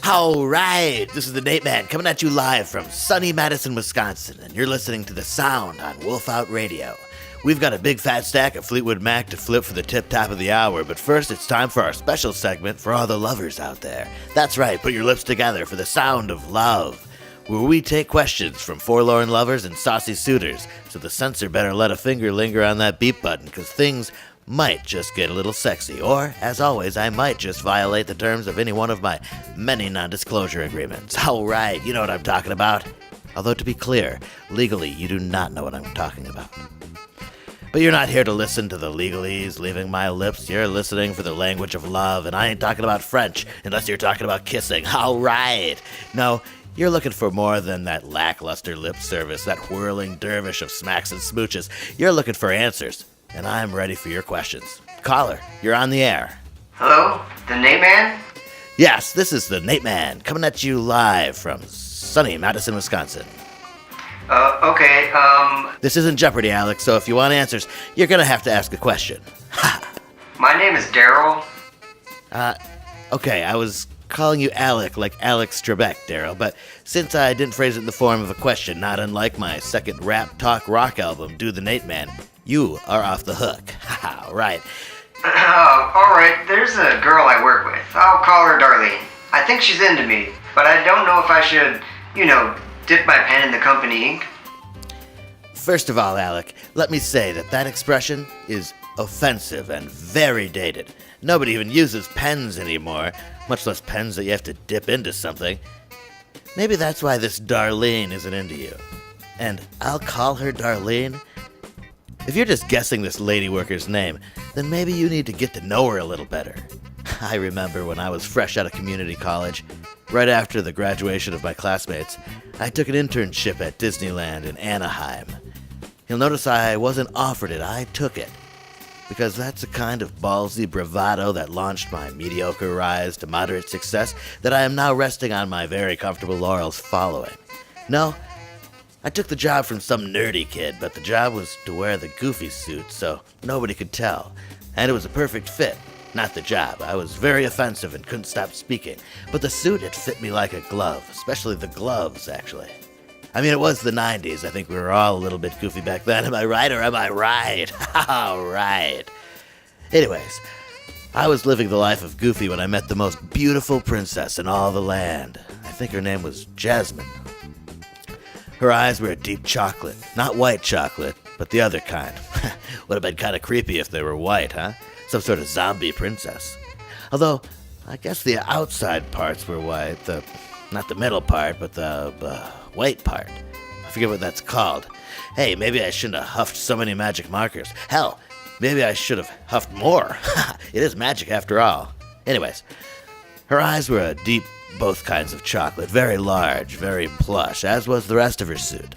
All right, this is the Nateman coming at you live from sunny Madison, Wisconsin, and you're listening to The Sound on Wolf Out Radio. We've got a big fat stack of Fleetwood Mac to flip for the tip-top of the hour, but first it's time for our special segment for all the lovers out there. That's right, put your lips together for The Sound of Love, where we take questions from forlorn lovers and saucy suitors, so the censor better let a finger linger on that beep button, because things might just get a little sexy, or, as always, I might just violate the terms of any one of my many non-disclosure agreements. All right, you know what I'm talking about. Although, to be clear, legally, you do not know what I'm talking about. But you're not here to listen to the legalese leaving my lips. You're listening for the language of love, and I ain't talking about French, unless you're talking about kissing. All right. No, you're looking for more than that lackluster lip service, that whirling dervish of smacks and smooches. You're looking for answers. And I'm ready for your questions. Caller, you're on the air. Hello? The Nateman? Yes, this is the Nateman, coming at you live from sunny Madison, Wisconsin. Okay, This isn't Jeopardy, Alex, so if you want answers, you're gonna have to ask a question. my name is Daryl. Okay, I was calling you Alec like Alex Trebek, Daryl, but since I didn't phrase it in the form of a question, not unlike my second rap talk rock album, Do the Nateman, you are off the hook. Haha, right. Alright, there's a girl I work with. I'll call her Darlene. I think she's into me, but I don't know if I should, dip my pen in the company ink. First of all, Alec, let me say that expression is offensive and very dated. Nobody even uses pens anymore, much less pens that you have to dip into something. Maybe that's why this Darlene isn't into you. And I'll call her Darlene? If you're just guessing this lady worker's name, then maybe you need to get to know her a little better. I remember when I was fresh out of community college, right after the graduation of my classmates, I took an internship at Disneyland in Anaheim. You'll notice I wasn't offered it, I took it. Because that's the kind of ballsy bravado that launched my mediocre rise to moderate success that I am now resting on my very comfortable laurels following. No, I took the job from some nerdy kid, but the job was to wear the goofy suit so nobody could tell. And it was a perfect fit. Not the job. I was very offensive and couldn't stop speaking. But the suit, it fit me like a glove. Especially the gloves, actually. I mean, it was the 90s. I think we were all a little bit goofy back then. Am I right or am I right? All right. Anyways, I was living the life of Goofy when I met the most beautiful princess in all the land. I think her name was Jasmine. Her eyes were a deep chocolate. Not white chocolate, but the other kind. Would have been kind of creepy if they were white, huh? Some sort of zombie princess. Although, I guess the outside parts were white. Not the middle part, but the white part. I forget what that's called. Hey, maybe I shouldn't have huffed so many magic markers. Hell, maybe I should have huffed more. It is magic after all. Anyways, her eyes were a deep, both kinds of chocolate, very large, very plush, as was the rest of her suit.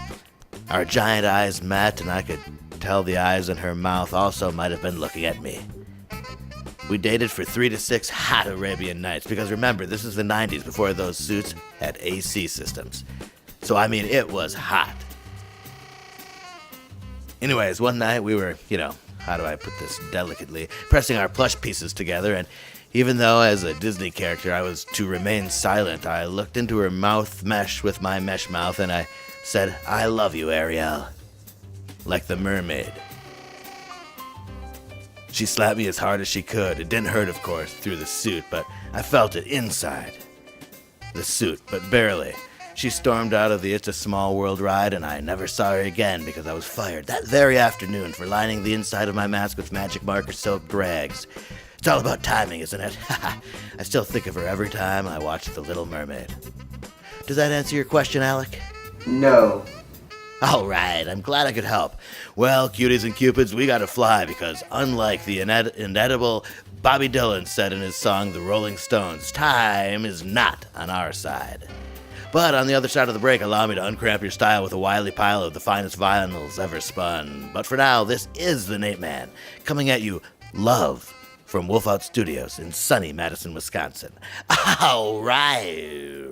Our giant eyes met, and I could tell the eyes in her mouth also might have been looking at me. We dated for 3 to 6 hot Arabian nights, because remember, this is the 90s before those suits had AC systems. So, I mean, it was hot. Anyways, one night we were, how do I put this delicately, pressing our plush pieces together, and even though as a Disney character I was to remain silent, I looked into her mouth mesh with my mesh mouth, and I said, "I love you, Ariel." Like the mermaid. She slapped me as hard as she could. It didn't hurt, of course, through the suit, but I felt it inside the suit, but barely. She stormed out of the It's a Small World ride, and I never saw her again because I was fired that very afternoon for lining the inside of my mask with magic marker soaked rags. It's all about timing, isn't it? I still think of her every time I watch The Little Mermaid. Does that answer your question, Alec? No. All right, I'm glad I could help. Well, cuties and cupids, we gotta fly because unlike the inedible Bobby Dylan said in his song The Rolling Stones, time is not on our side. But on the other side of the break, allow me to uncramp your style with a wily pile of the finest vinyls ever spun. But for now, this is the Nateman, coming at you love from Wolf Out Studios in sunny Madison, Wisconsin. All right.